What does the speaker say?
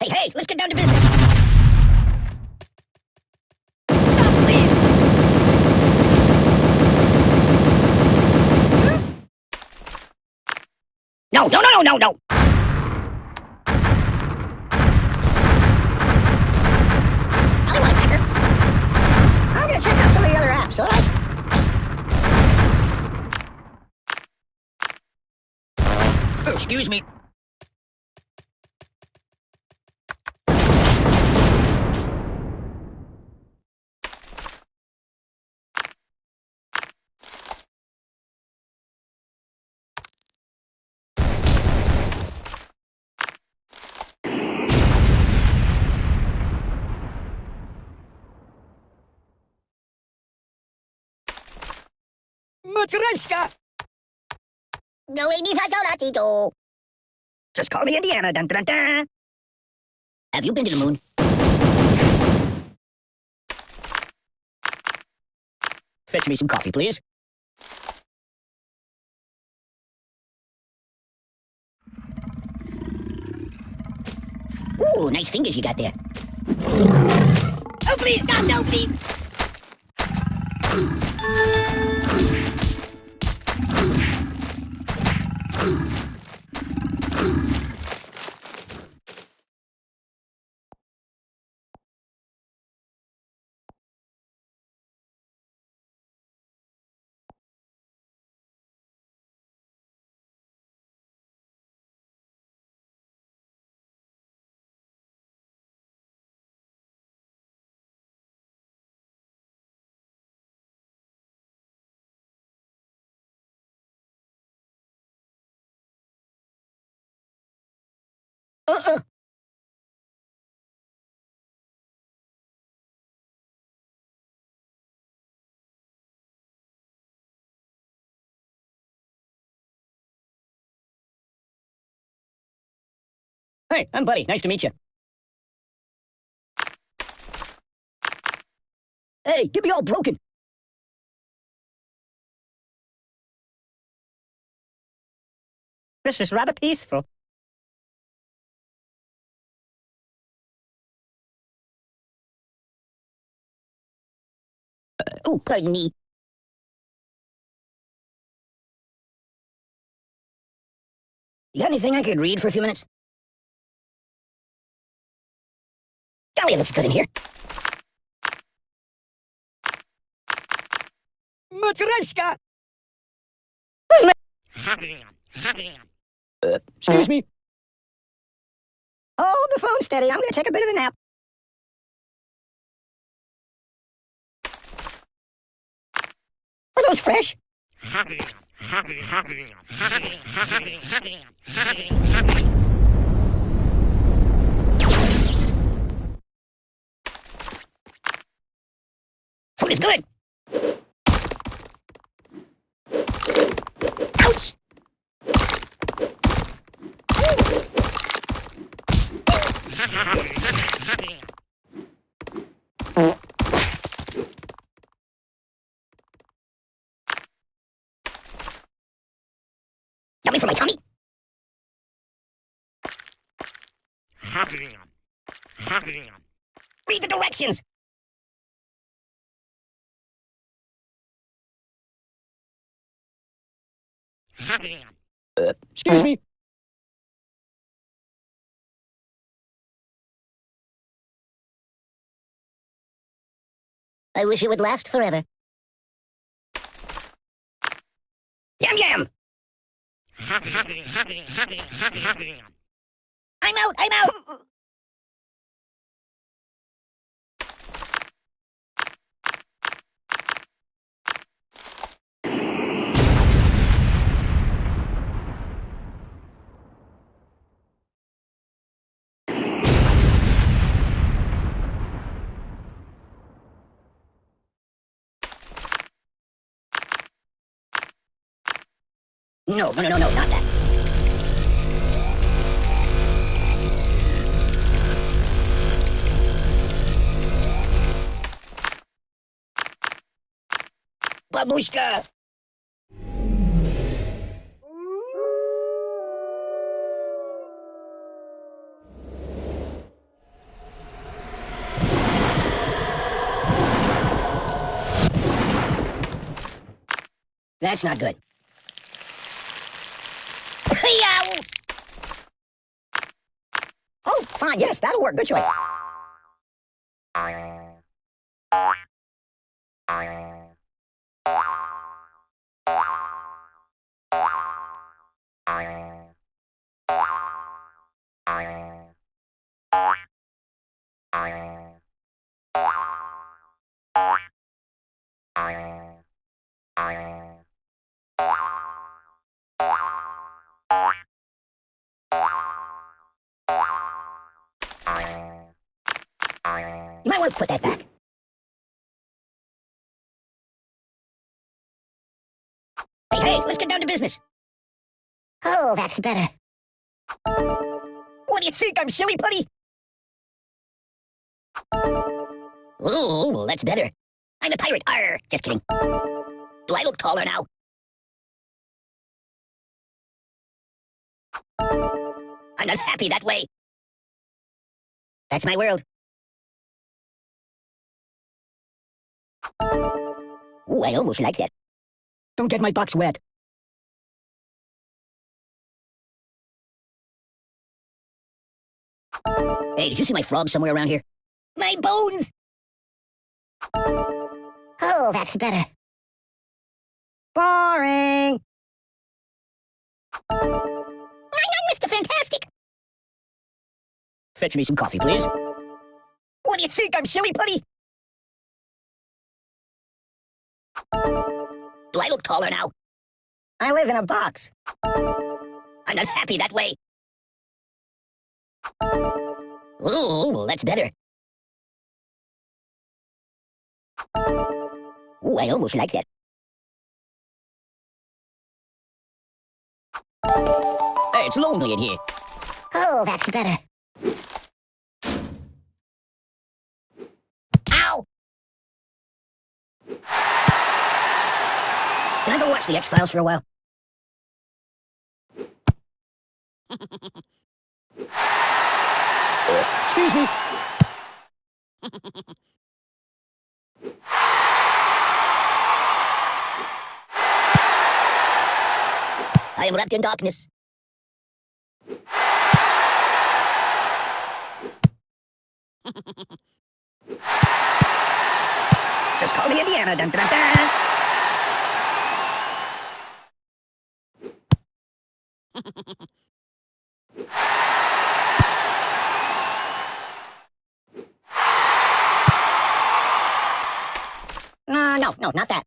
Hey, let's get down to business. Stop, please. No. Hollywood hacker. I'm gonna check out some of the other apps, alright? Oh, excuse me. Matryoshka! No, hindi sa dito. Just call me Indiana. Dun, dun, dun. Have you been to the moon? Fetch me some coffee, please. Ooh, nice fingers you got there. Oh, please, stop, no, please. Uh-uh. Hey, I'm Buddy. Nice to meet you. Hey, get me all broken. This is rather peaceful. Oh, pardon me. You got anything I could read for a few minutes? Golly, it looks good in here. Matryoshka! Excuse me. Hold the phone steady. I'm gonna take a bit of a nap. Are those fresh? Food is good. Ouch! Yummy for my tummy. Read the directions. Excuse me. I wish it would last forever. Yum yum. I'm out. No, not that. Babushka! That's not good. Yow! Oh, fine, yes, that'll work. Good choice. You might want to put that back. Hey, let's get down to business. Oh, that's better. What do you think? I'm silly putty? Oh, that's better. I'm a pirate. Arr, just kidding. Do I look taller now? I'm not happy that way. That's my world. Ooh, I almost like that. Don't get my box wet. Hey, did you see my frog somewhere around here? My bones! Oh, that's better. Boring! I'm Mr. Fantastic! Fetch me some coffee, please. What do you think? I'm silly putty? Do I look taller now? I live in a box. I'm not happy that way. Ooh, that's better. Ooh, I almost like that. Hey, it's lonely in here. Oh, that's better. Ow! Can I go watch the X-Files for a while? Excuse me. I am wrapped in darkness. Just call me Indiana. Dun, dun, dun. No, not that.